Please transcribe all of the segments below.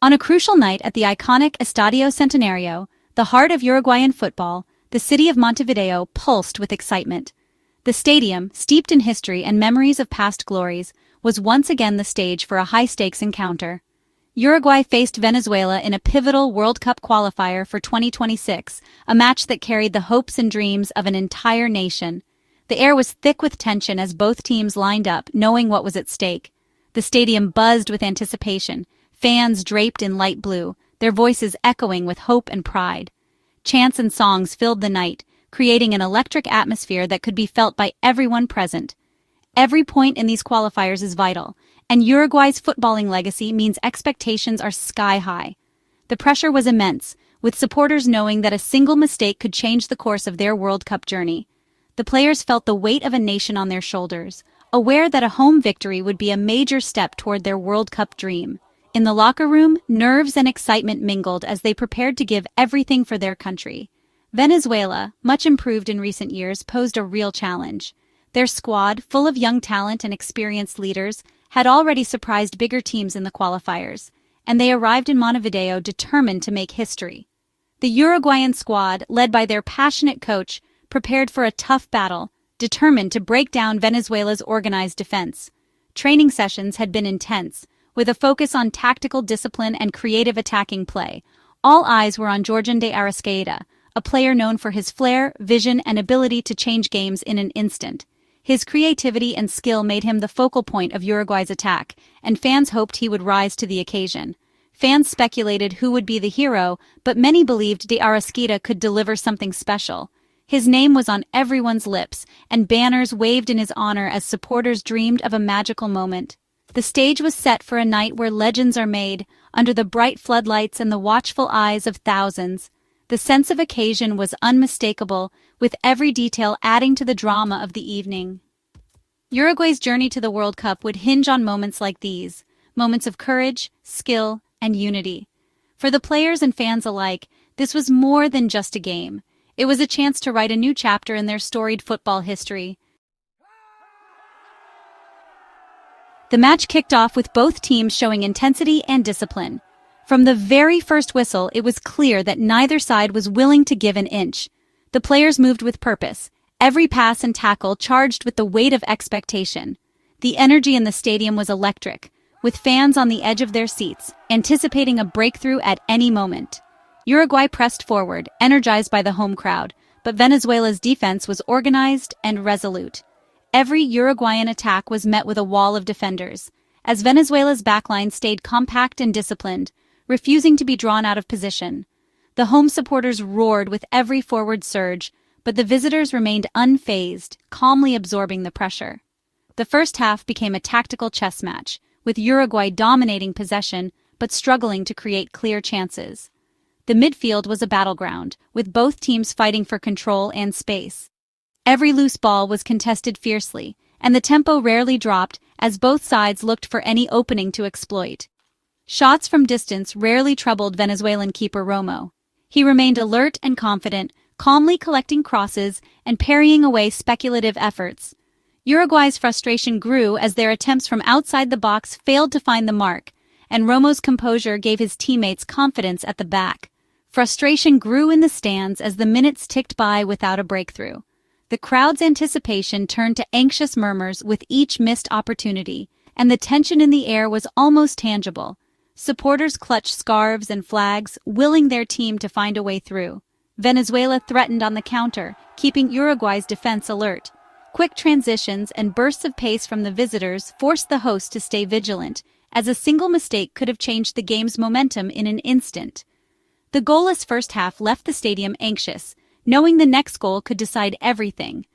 On a crucial night at the iconic Estadio Centenario, the heart of Uruguayan football, the city of Montevideo pulsed with excitement. The stadium, steeped in history and memories of past glories, was once again the stage for a high-stakes encounter. Uruguay faced Venezuela in a pivotal World Cup qualifier for 2026, a match that carried the hopes and dreams of an entire nation. The air was thick with tension as both teams lined up, knowing what was at stake. The stadium buzzed with anticipation, fans draped in light blue, their voices echoing with hope and pride. Chants and songs filled the night, creating an electric atmosphere that could be felt by everyone present. Every point in these qualifiers is vital, and Uruguay's footballing legacy means expectations are sky-high. The pressure was immense, with supporters knowing that a single mistake could change the course of their World Cup journey. The players felt the weight of a nation on their shoulders, aware that a home victory would be a major step toward their World Cup dream. In the locker room, nerves and excitement mingled as they prepared to give everything for their country. Venezuela, much improved in recent years, posed a real challenge. Their squad, full of young talent and experienced leaders, had already surprised bigger teams in the qualifiers, and they arrived in Montevideo determined to make history. The Uruguayan squad, led by their passionate coach, prepared for a tough battle, determined to break down Venezuela's organized defense. Training sessions had been intense, with a focus on tactical discipline and creative attacking play. All eyes were on Jorge de Arrascaeta, a player known for his flair, vision, and ability to change games in an instant. His creativity and skill made him the focal point of Uruguay's attack, and fans hoped he would rise to the occasion. Fans speculated who would be the hero, but many believed de Arrascaeta could deliver something special. His name was on everyone's lips, and banners waved in his honor as supporters dreamed of a magical moment. The stage was set for a night where legends are made, under the bright floodlights and the watchful eyes of thousands. The sense of occasion was unmistakable, with every detail adding to the drama of the evening. Uruguay's journey to the World Cup would hinge on moments like these, moments of courage, skill, and unity. For the players and fans alike, this was more than just a game. It was a chance to write a new chapter in their storied football history. The match kicked off with both teams showing intensity and discipline. From the very first whistle, it was clear that neither side was willing to give an inch. The players moved with purpose, every pass and tackle charged with the weight of expectation. The energy in the stadium was electric, with fans on the edge of their seats, anticipating a breakthrough at any moment. Uruguay pressed forward, energized by the home crowd, but Venezuela's defense was organized and resolute. Every Uruguayan attack was met with a wall of defenders, as Venezuela's backline stayed compact and disciplined, refusing to be drawn out of position. The home supporters roared with every forward surge, but the visitors remained unfazed, calmly absorbing the pressure. The first half became a tactical chess match, with Uruguay dominating possession but struggling to create clear chances. The midfield was a battleground, with both teams fighting for control and space. Every loose ball was contested fiercely, and the tempo rarely dropped as both sides looked for any opening to exploit. Shots from distance rarely troubled Venezuelan keeper Romo. He remained alert and confident, calmly collecting crosses and parrying away speculative efforts. Uruguay's frustration grew as their attempts from outside the box failed to find the mark, and Romo's composure gave his teammates confidence at the back. Frustration grew in the stands as the minutes ticked by without a breakthrough. The crowd's anticipation turned to anxious murmurs with each missed opportunity, and the tension in the air was almost tangible. Supporters clutched scarves and flags, willing their team to find a way through. Venezuela threatened on the counter, keeping Uruguay's defense alert. Quick transitions and bursts of pace from the visitors forced the host to stay vigilant, as a single mistake could have changed the game's momentum in an instant. The goalless first half left the stadium anxious, knowing the next goal could decide everything.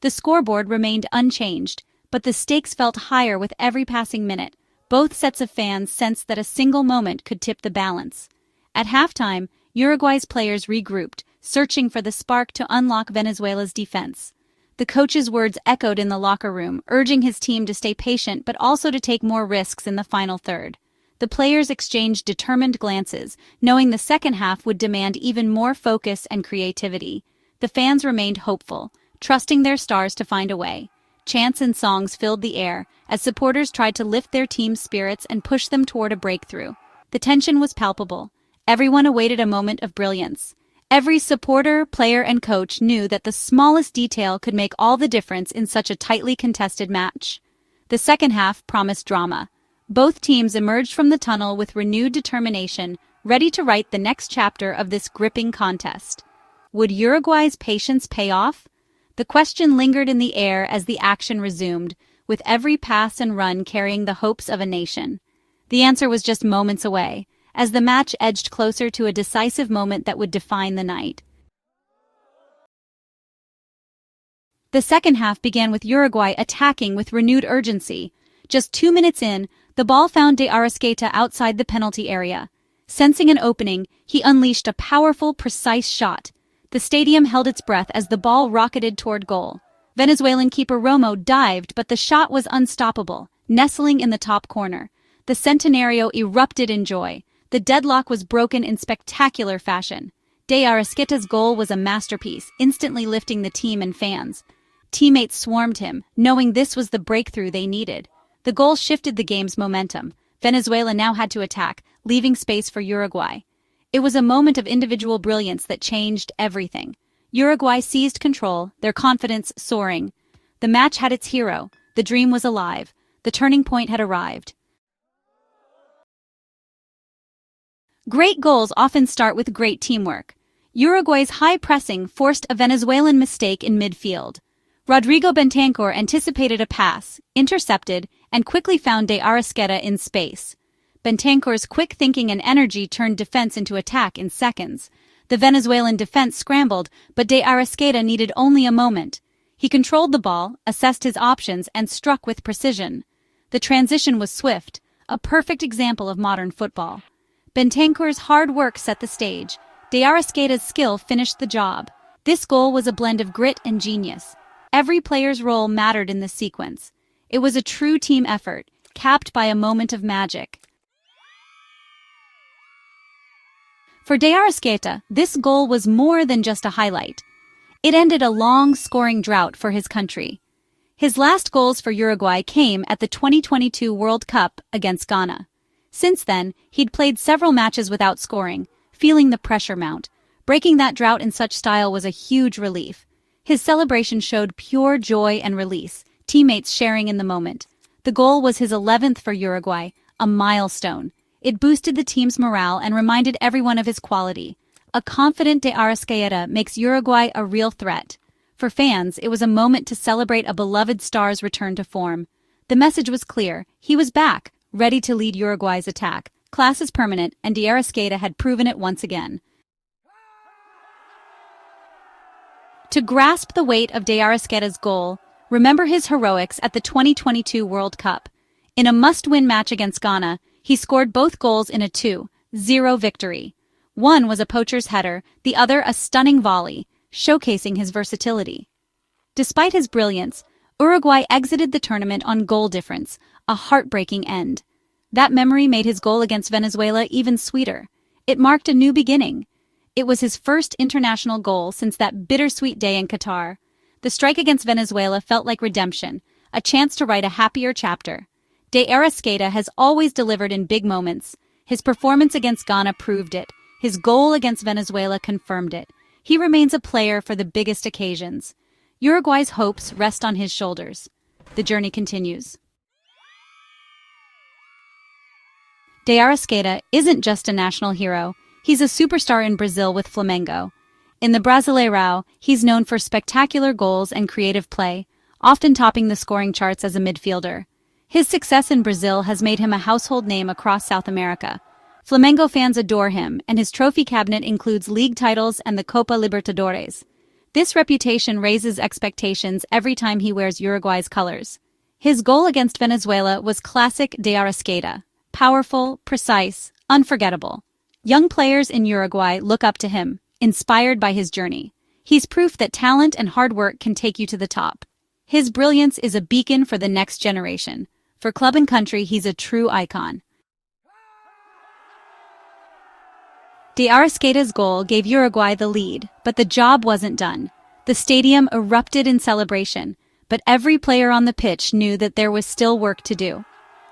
The scoreboard remained unchanged, but the stakes felt higher with every passing minute. Both sets of fans sensed that a single moment could tip the balance. At halftime, Uruguay's players regrouped, searching for the spark to unlock Venezuela's defense. The coach's words echoed in the locker room, urging his team to stay patient but also to take more risks in the final third. The players exchanged determined glances, knowing the second half would demand even more focus and creativity. The fans remained hopeful, trusting their stars to find a way. Chants and songs filled the air as supporters tried to lift their team's spirits and push them toward a breakthrough. The tension was palpable. Everyone awaited a moment of brilliance. Every supporter, player, and coach knew that the smallest detail could make all the difference in such a tightly contested match. The second half promised drama. Both teams emerged from the tunnel with renewed determination, ready to write the next chapter of this gripping contest. Would Uruguay's patience pay off? The question lingered in the air as the action resumed, with every pass and run carrying the hopes of a nation. The answer was just moments away, as the match edged closer to a decisive moment that would define the night. The second half began with Uruguay attacking with renewed urgency. Just 2 minutes in, the ball found de Arrascaeta outside the penalty area. Sensing an opening, he unleashed a powerful, precise shot. The stadium held its breath as the ball rocketed toward goal. Venezuelan keeper Romo dived, but the shot was unstoppable, nestling in the top corner. The Centenario erupted in joy. The deadlock was broken in spectacular fashion. De Arrascaeta's goal was a masterpiece, instantly lifting the team and fans. Teammates swarmed him, knowing this was the breakthrough they needed. The goal shifted the game's momentum. Venezuela now had to attack, leaving space for Uruguay. It was a moment of individual brilliance that changed everything. Uruguay seized control, their confidence soaring. The match had its hero. The dream was alive. The turning point had arrived. Great goals often start with great teamwork. Uruguay's high pressing forced a Venezuelan mistake in midfield. Rodrigo Bentancur anticipated a pass, intercepted, and quickly found de Arrascaeta in space. Bentancur's quick thinking and energy turned defense into attack in seconds. The Venezuelan defense scrambled, but de Arrascaeta needed only a moment. He controlled the ball, assessed his options, and struck with precision. The transition was swift, a perfect example of modern football. Bentancur's hard work set the stage. De Arrascaeta's skill finished the job. This goal was a blend of grit and genius. Every player's role mattered in this sequence. It was a true team effort, capped by a moment of magic. For de Arrascaeta, this goal was more than just a highlight. It ended a long scoring drought for his country. His last goals for Uruguay came at the 2022 World Cup against Ghana. Since then, he'd played several matches without scoring, feeling the pressure mount. Breaking that drought in such style was a huge relief. His celebration showed pure joy and release, teammates sharing in the moment. The goal was his 11th for Uruguay, a milestone. It boosted the team's morale and reminded everyone of his quality. A confident de Arrascaeta makes Uruguay a real threat. For fans, it was a moment to celebrate a beloved star's return to form. The message was clear. He was back, ready to lead Uruguay's attack. Class is permanent, and de Arrascaeta had proven it once again. To grasp the weight of de Arrascaeta's goal, remember his heroics at the 2022 World Cup. In a must-win match against Ghana, he scored both goals in a 2-0 victory. One was a poacher's header, the other a stunning volley, showcasing his versatility. Despite his brilliance, Uruguay exited the tournament on goal difference, a heartbreaking end. That memory made his goal against Venezuela even sweeter. It marked a new beginning. It was his first international goal since that bittersweet day in Qatar. The strike against Venezuela felt like redemption, a chance to write a happier chapter. De Arrascaeta has always delivered in big moments. His performance against Ghana proved it. His goal against Venezuela confirmed it. He remains a player for the biggest occasions. Uruguay's hopes rest on his shoulders. The journey continues. De Arrascaeta isn't just a national hero. He's a superstar in Brazil with Flamengo. In the Brasileirão, he's known for spectacular goals and creative play, often topping the scoring charts as a midfielder. His success in Brazil has made him a household name across South America. Flamengo fans adore him, and his trophy cabinet includes league titles and the Copa Libertadores. This reputation raises expectations every time he wears Uruguay's colors. His goal against Venezuela was classic de Arrascaeta. Powerful, precise, unforgettable. Young players in Uruguay look up to him, inspired by his journey. He's proof that talent and hard work can take you to the top. His brilliance is a beacon for the next generation. For club and country, he's a true icon. De Arrascaeta's goal gave Uruguay the lead, but the job wasn't done. The stadium erupted in celebration, but every player on the pitch knew that there was still work to do.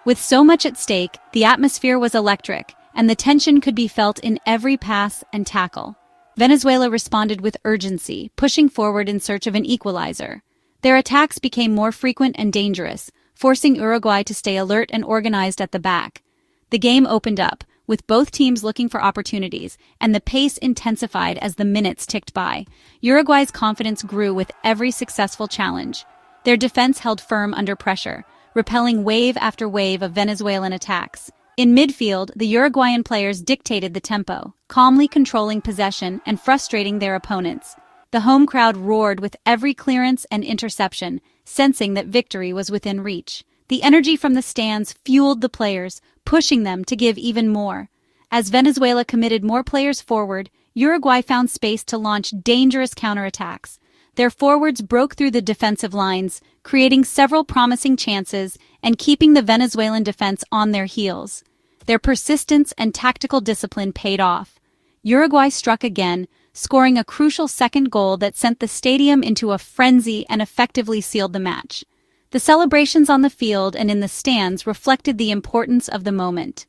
With so much at stake, the atmosphere was electric, and the tension could be felt in every pass and tackle. Venezuela responded with urgency, pushing forward in search of an equalizer. Their attacks became more frequent and dangerous, forcing Uruguay to stay alert and organized at the back. The game opened up, with both teams looking for opportunities, and the pace intensified as the minutes ticked by. Uruguay's confidence grew with every successful challenge. Their defense held firm under pressure, repelling wave after wave of Venezuelan attacks. In midfield, the Uruguayan players dictated the tempo, calmly controlling possession and frustrating their opponents. The home crowd roared with every clearance and interception, sensing that victory was within reach. The energy from the stands fueled the players, pushing them to give even more. As Venezuela committed more players forward, Uruguay found space to launch dangerous counterattacks. Their forwards broke through the defensive lines, creating several promising chances and keeping the Venezuelan defense on their heels. Their persistence and tactical discipline paid off. Uruguay struck again, scoring a crucial second goal that sent the stadium into a frenzy and effectively sealed the match. The celebrations on the field and in the stands reflected the importance of the moment.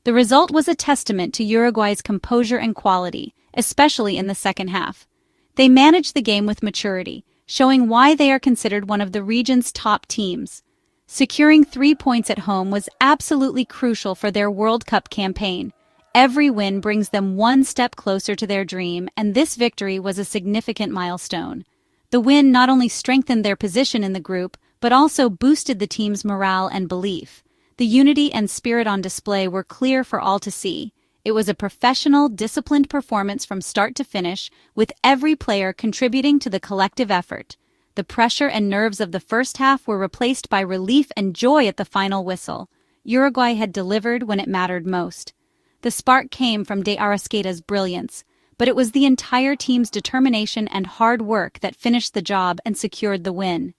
The result was a testament to Uruguay's composure and quality, especially in the second half. They managed the game with maturity, showing why they are considered one of the region's top teams. Securing 3 points at home was absolutely crucial for their World Cup campaign. Every win brings them one step closer to their dream, and this victory was a significant milestone. The win not only strengthened their position in the group, but also boosted the team's morale and belief. The unity and spirit on display were clear for all to see. It was a professional, disciplined performance from start to finish, with every player contributing to the collective effort. The pressure and nerves of the first half were replaced by relief and joy at the final whistle. Uruguay had delivered when it mattered most. The spark came from Arrascaeta's brilliance, but it was the entire team's determination and hard work that finished the job and secured the win.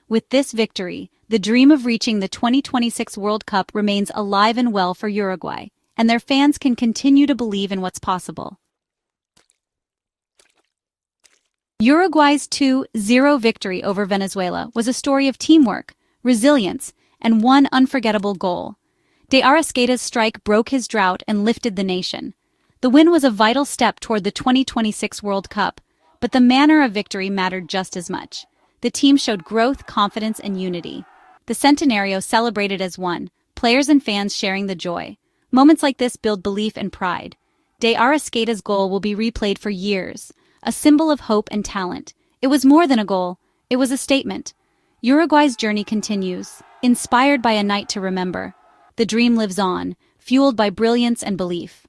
With this victory, the dream of reaching the 2026 World Cup remains alive and well for Uruguay, and their fans can continue to believe in what's possible. Uruguay's 2-0 victory over Venezuela was a story of teamwork, resilience, and one unforgettable goal. Arrascaeta's strike broke his drought and lifted the nation. The win was a vital step toward the 2026 World Cup, but the manner of victory mattered just as much. The team showed growth, confidence, and unity. The Centenario celebrated as one, players and fans sharing the joy. Moments like this build belief and pride. Arrascaeta's goal will be replayed for years, a symbol of hope and talent. It was more than a goal, it was a statement. Uruguay's journey continues, inspired by a night to remember. The dream lives on, fueled by brilliance and belief.